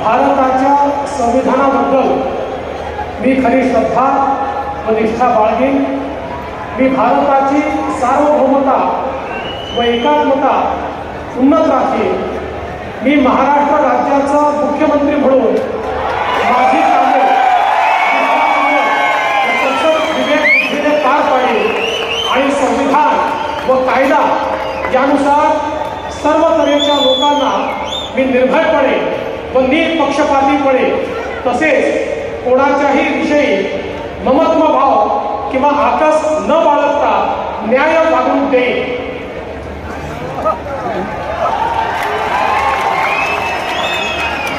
भारताच्या संविधानाबद्दल मी खरी श्रद्धा व निष्ठा बाळगेन। मी भारताची सार्वभौमता व एकात्मता उन्नत राखीन। मी महाराष्ट्र राज्याचा मुख्यमंत्री म्हणून माझी कामे विवेक बुद्धीने पार पाडेन आणि संविधान व कायदा यानुसार सर्व तऱ्हेच्या लोकांना मी निर्भयपणे व निपक्षपातीपणे तसेच कोणाच्याही विषयी ममत्व भाव किंवा आकस न बाळगता न्याय वागणूक देईन।